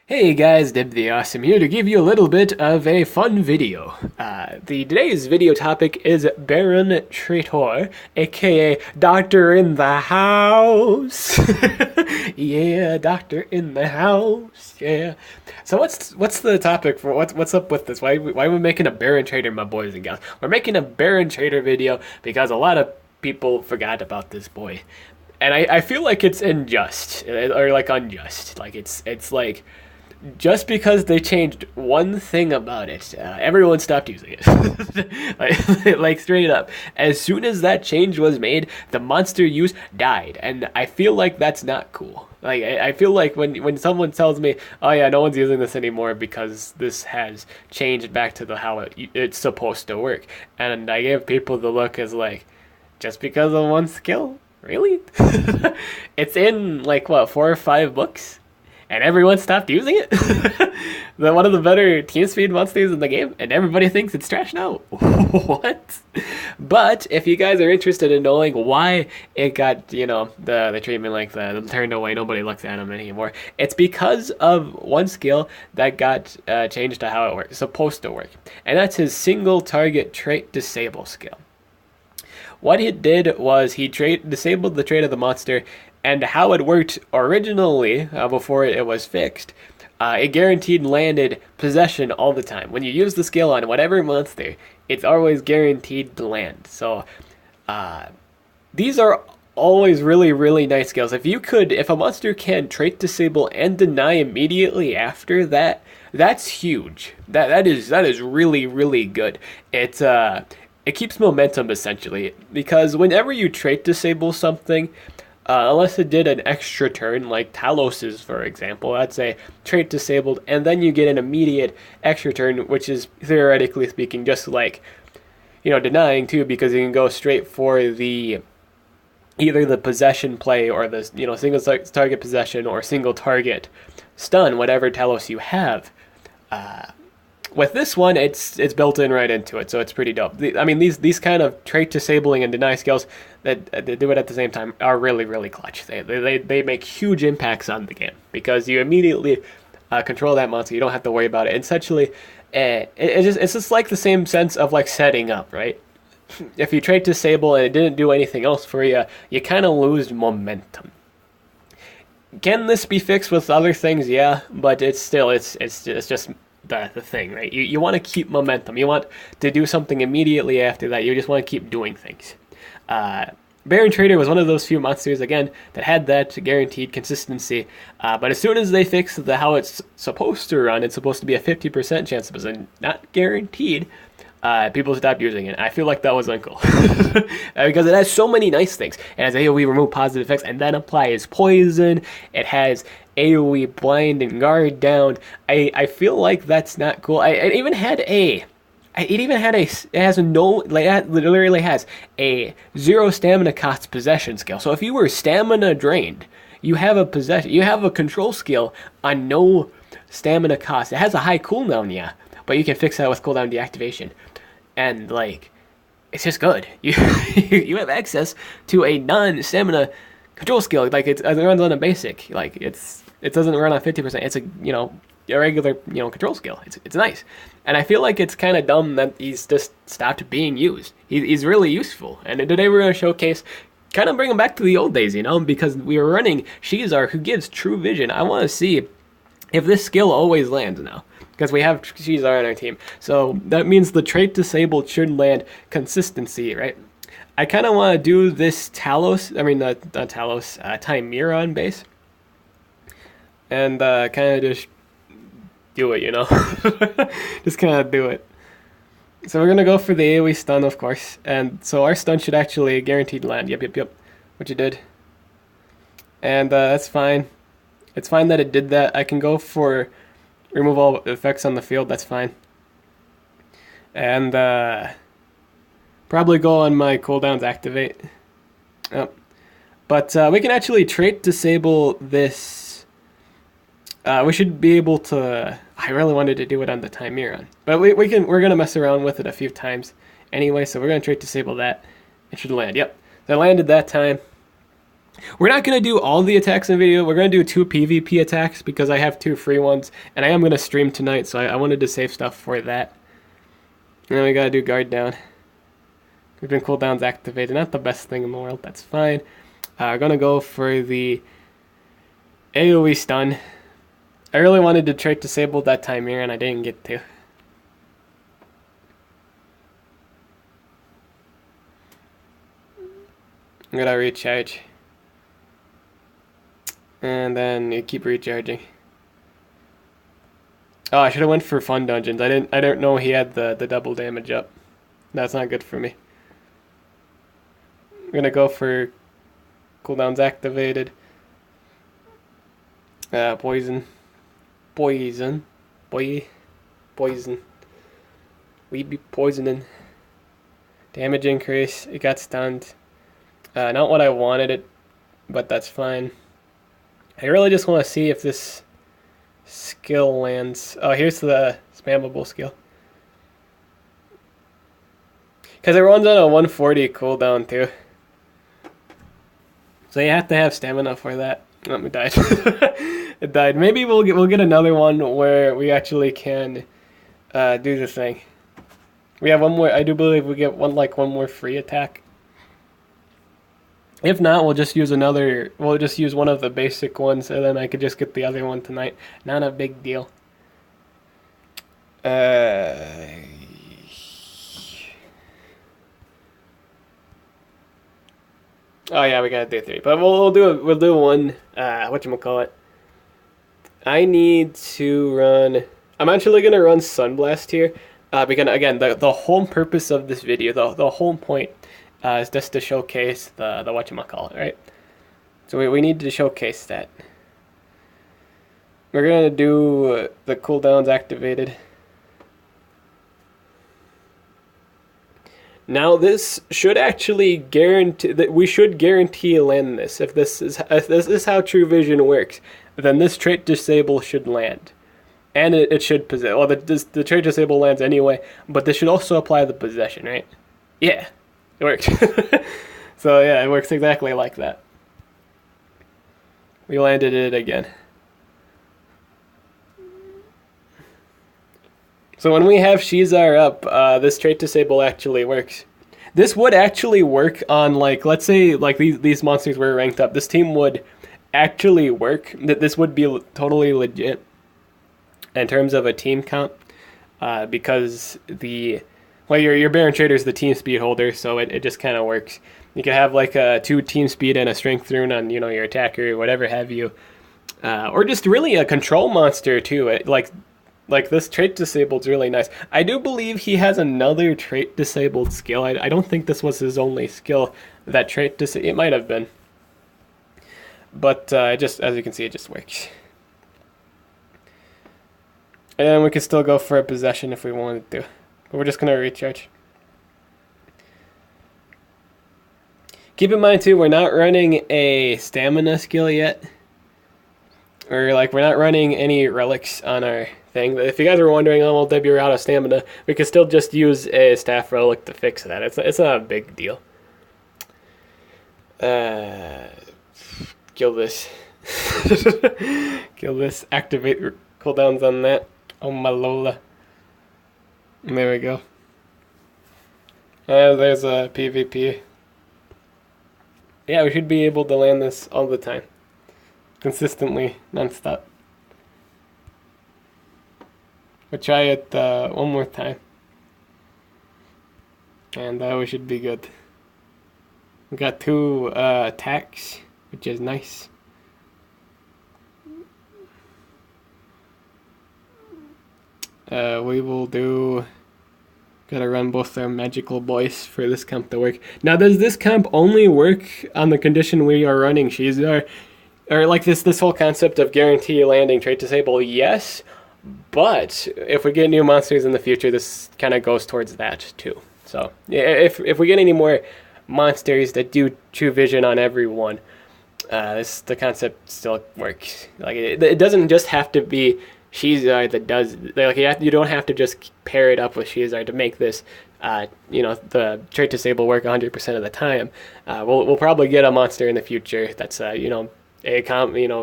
Hey guys, Dib the Awesome here to give you a little bit of a fun video. Today's video topic is Baron Traitor, aka Doctor in the House. Yeah, Doctor in the House. Yeah. So what's the topic for what's up with this? Why are we making a Baron Traitor, my boys and gals? We're making a Baron Traitor video because a lot of people forgot about this boy. And I feel like it's unjust or like unjust. Like it's like just because they changed one thing about it, everyone stopped using it. like straight up. As soon as that change was made, the monster use died, and I feel like that's not cool. Like I feel like when someone tells me, "Oh yeah, no one's using this anymore because this has changed back to the how it's supposed to work," and I give people the look as like, just because of one skill, really? It's in like what 4 or 5 books and everyone stopped using it. One of the better team speed monsters in the game, and everybody thinks it's trash now. What? But if you guys are interested in knowing why it got, the treatment like that, turned away, nobody looks at them anymore, it's because of one skill that got changed to how it works, supposed to work, and that's his single target trait disable skill. What he did was he disabled the trait of the monster, and how it worked originally, before it was fixed, it guaranteed landed possession all the time. When you use the skill on whatever monster, it's always guaranteed to land. So these are always really, really nice skills. If a monster can trait disable and deny immediately after that, that's huge. That is really, really good. It keeps momentum essentially, because whenever you trait disable something, unless it did an extra turn, like Talos's, for example, that's a trait disabled, and then you get an immediate extra turn, which is, theoretically speaking, just like, denying too, because you can go straight for either the possession play or the, single target possession or single target stun, whatever Talos you have. With this one, it's built in right into it, so it's pretty dope. These kind of trait disabling and deny skills that do it at the ssame time are really, really clutch. They make huge impacts on the game because you immediately control that monster. You don't have to worry about it. And essentially, it's just like the same sense of like setting up, right? If you trait disable and it didn't do anything else for you, you kind of lose momentum. Can this be fixed with other things? Yeah, but it's just the thing, right? You want to keep momentum. You want to do something immediately after that. You just want to keep doing things. Baron Trator was one of those few monsters, again, that had that guaranteed consistency. But as soon as they fixed how it's supposed to run, it's supposed to be a 50% chance of it, not guaranteed, people stopped using it. I feel like that was uncool. Because it has so many nice things. It has AoE remove positive effects and then applies poison. It has AoE blind and guard down. I feel like that's not cool. It literally has a 0 stamina cost possession skill. So if you were stamina drained, you have a control skill on no stamina cost. It has a high cooldown, yeah, but you can fix that with cooldown deactivation. And like, it's just good. You have access to a non-stamina control skill. Like it runs on a basic. Like it doesn't run on 50%. It's a regular control skill. It's nice. And I feel like it's kind of dumb that he's just stopped being used. He's really useful. And today we're going to showcase, kind of bring him back to the old days, because we were running Shizar, who gives True Vision. I want to see if this skill always lands now, because we have Shizar on our team. So that means the trait disabled should land consistency, right? I kind of want to do this Timeron base. And kind of just do it, just kind of do it. So we're going to go for the AoE stun, of course. And so our stun should actually guaranteed land. Yep. What you did. And that's fine. It's fine that it did that. I can go for remove all effects on the field. That's fine. And probably go on my cooldowns activate. But we can actually trait disable this. We should be able to. I really wanted to do it on the Timeron, but we're gonna mess around with it a few times anyway. So we're gonna trait disable that. It should land. Yep, that landed that time. We're not going to do all the attacks in the video. We're going to do 2 PvP attacks because I have 2 free ones. And I am going to stream tonight, so I wanted to save stuff for that. And then we got to do guard down. We've been cooldowns activated. Not the best thing in the world. That's fine. We're going to go for the AoE stun. I really wanted to trait disable that time here, and I didn't get to. I'm going to recharge. And then you keep recharging. Oh, I should have went for fun dungeons. I didn't know he had the double damage up. That's not good for me. I'm gonna go for cooldowns activated. Poison. Poison. Poison. We be poisoning. Damage increase. It got stunned. Not what I wanted it, but that's fine. I really just want to see if this skill lands. Oh, here's the spammable skill. Because it runs on a 140 cooldown too. So you have to have stamina for that. Oh, it died. It died. Maybe we'll get another one where we actually can do the thing. We have one more. I do believe we get one more free attack. If not, we'll just use another. We'll just use one of the basic ones, and then I could just get the other one tonight. Not a big deal. Oh yeah, we gotta do 3, but we'll do one. Whatchamacallit? I need to run. I'm actually gonna run Sunblast here, because again, the whole purpose of this video, the whole point. Is just to showcase the whatchamacallit, right? So we need to showcase that. We're gonna do the cooldowns activated. Now this should actually guarantee that we should guarantee land this. If this is how True Vision works, then this trait disable should land, and it should possess. Well, the trait disable lands anyway, but this should also apply the possession, right? Yeah. It worked. So yeah, it works exactly like that. We landed it again. So when we have Shizar up, this trait disable actually works. This would actually work on, like, let's say like these monsters were ranked up. This team would actually work. This would be totally legit in terms of a team count, because well, your Baron Trator is the team speed holder, so it just kind of works. You can have like a 2 team speed and a strength rune on your attacker, or whatever have you, or just really a control monster too. Like this trait disabled is really nice. I do believe he has another trait disabled skill. I don't think this was his only skill. That trait it might have been, but just as you can see, it just works. And we can still go for a possession if we wanted to. But we're just going to recharge. Keep in mind too, we're not running a stamina skill yet. Or we're not running any relics on our thing. If you guys are wondering, oh well, Debbie, you're out of stamina, we can still just use a staff relic to fix that. It's not a big deal. Kill this. Kill this. Activate cooldowns on that. Oh my Lola. There we go. There's a PvP. Yeah, we should be able to land this all the time. Consistently, non-stop. We'll try it one more time. And we should be good. We got 2 attacks, which is nice. We will do. Gotta run both our magical boys for this comp to work. Now, does this comp only work on the condition we are running Shizar? Or like this whole concept of guarantee landing trait disable? Yes, but if we get new monsters in the future, this kind of goes towards that too. So yeah, if we get any more monsters that do True Vision on everyone, the concept still works. Like it doesn't just have to be Shizar that does, like you don't have to just pair it up with Shizar to make this you know, the trait disable work 100% of the time, we'll probably get a monster in the future that's, you know,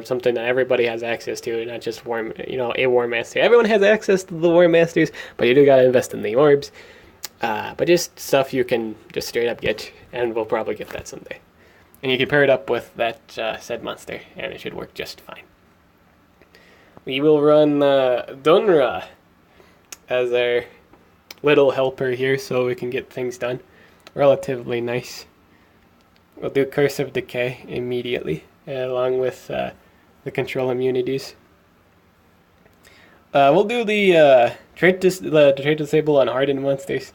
something that everybody has access to, not just a War Master. Everyone has access to the War Masters, but you do gotta invest in the orbs. But just stuff you can just straight up get, and we'll probably get that someday. And you can pair it up with that said monster, and it should work just fine. We will run Dunra as our little helper here, so we can get things done relatively nice. We'll do Curse of Decay immediately, along with the control immunities. We'll do the trait disable on hardened monsters.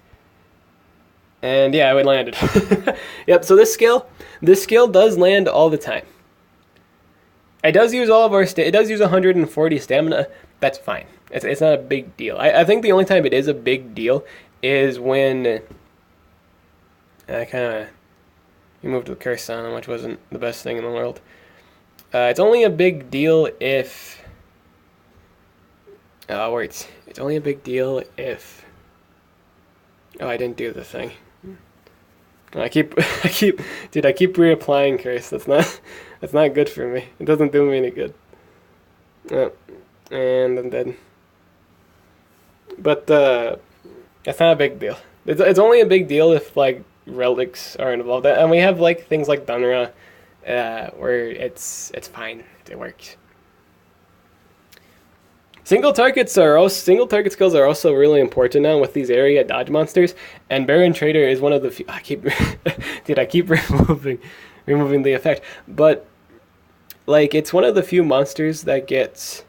And yeah, it landed. Yep, so this skill does land all the time. It does use all of our it does use 140 stamina. That's fine. It's not a big deal. I think the only time it is a big deal is when I kind of removed the curse on him, which wasn't the best thing in the world. It's only a big deal if it's only a big deal if I didn't do the thing. I keep reapplying curse. That's not good for me. It doesn't do me any good. And I'm dead. But that's not a big deal. It's only a big deal if like relics are involved, and we have like things like Dunra, where it's fine. It works. Single target skills are also really important now with these area dodge monsters, and Baron Trator is one of the few. I keep removing the effect, but like it's one of the few monsters that gets,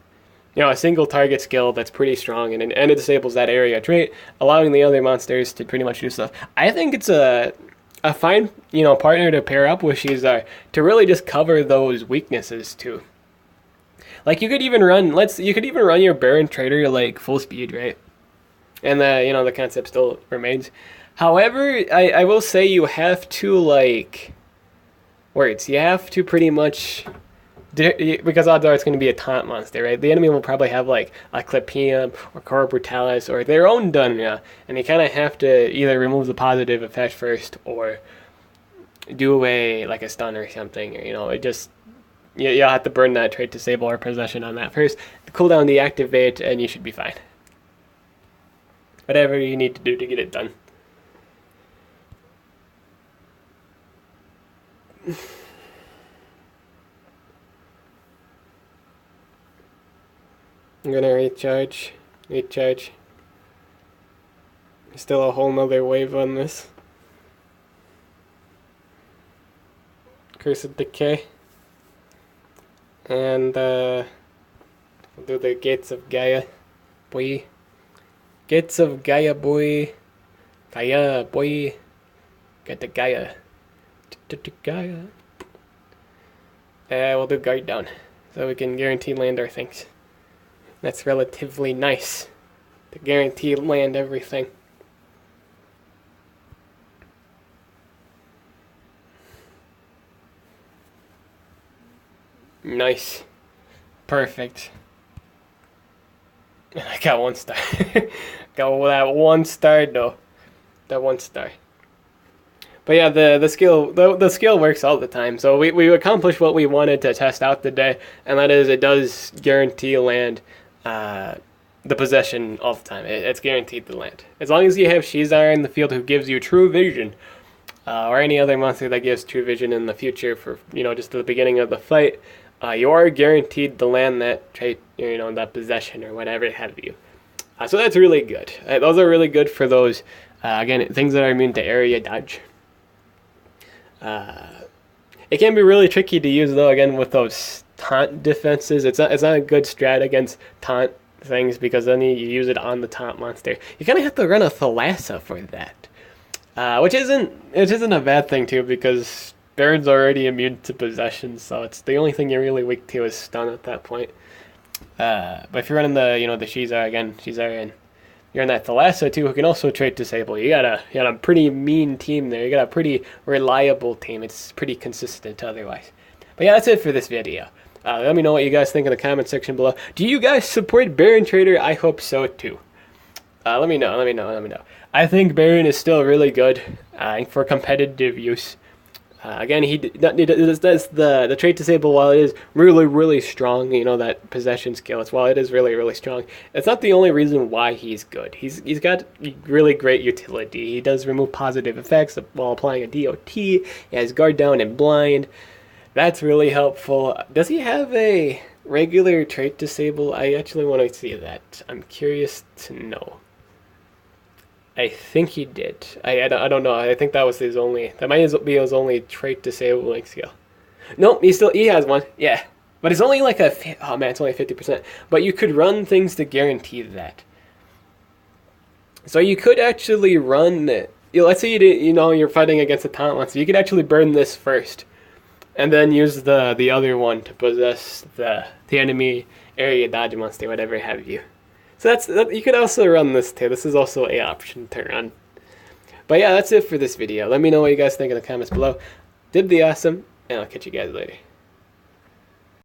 you know, a single target skill that's pretty strong, and it disables that area trait, allowing the other monsters to pretty much do stuff. I think it's a fine, you know, partner to pair up with Shizar to really just cover those weaknesses too. Like you could even run your Baron Trator like full speed, right? And the concept still remains. However, I will say you have to you have to pretty much, because odds are it's going to be a taunt monster, right? The enemy will probably have like a Clipium or Cora Brutalis or their own Dunra, and you kind of have to either remove the positive effect first or do a stun or something, or it just. You'll have to burn that trait disable or possession on that first. Cooldown deactivate, and you should be fine. Whatever you need to do to get it done. I'm gonna recharge. Still a whole nother wave on this. Curse of Decay. And we'll do the Gates of Gaia, boy. Gates of Gaia, boy. Gaia, boy. Get the Gaia. Gaia. We'll do Guard Down, so we can guarantee land our things. That's relatively nice, to guarantee land everything. Nice. Perfect. I got 1 star. Got that 1 star though. That 1 star. But yeah, the skill works all the time. So we accomplished what we wanted to test out today, and that is it does guarantee land the possession all the time. It's guaranteed to land. As long as you have Shizar in the field who gives you True Vision, or any other monster that gives True Vision in the future for, just at the beginning of the fight, you are guaranteed to land that trait, that possession or whatever have you. So that's really good. Those are really good for those, again, things that are immune to area dodge. It can be really tricky to use, though, again, with those taunt defenses. It's not a good strat against taunt things, because then you use it on the taunt monster. You kind of have to run a Thalassa for that, which isn't a bad thing, too, because Baron's already immune to possession, so it's the only thing you're really weak to is stun at that point. But if you're running the Shizar and you're in that Thalassa too, who can also trait disable, you got a pretty mean team there. You got a pretty reliable team. It's pretty consistent otherwise. But yeah, that's it for this video. Let me know what you guys think in the comment section below. Do you guys support Baron Trator? I hope so too. Let me know. I think Baron is still really good for competitive use. Again, he does the trait disable while it is really strong. You know, that possession skill. While it is really strong, it's not the only reason why he's good. He's got really great utility. He does remove positive effects while applying a DOT. He has guard down and blind. That's really helpful. Does he have a regular trait disable? I actually want to see that. I'm curious to know. I think he did. I don't know. I think that was his only. That might be his only trait disabling skill. Nope, he has one. Yeah, but it's only like oh man, it's only 50%. But you could run things to guarantee that. So you could actually run. Let's say you're fighting against a talent monster. You could actually burn this first, and then use the other one to possess the enemy area dodge monster, whatever have you. So you could also run this too. This is also an option to run. But yeah, that's it for this video. Let me know what you guys think in the comments below. Did the awesome, and I'll catch you guys later.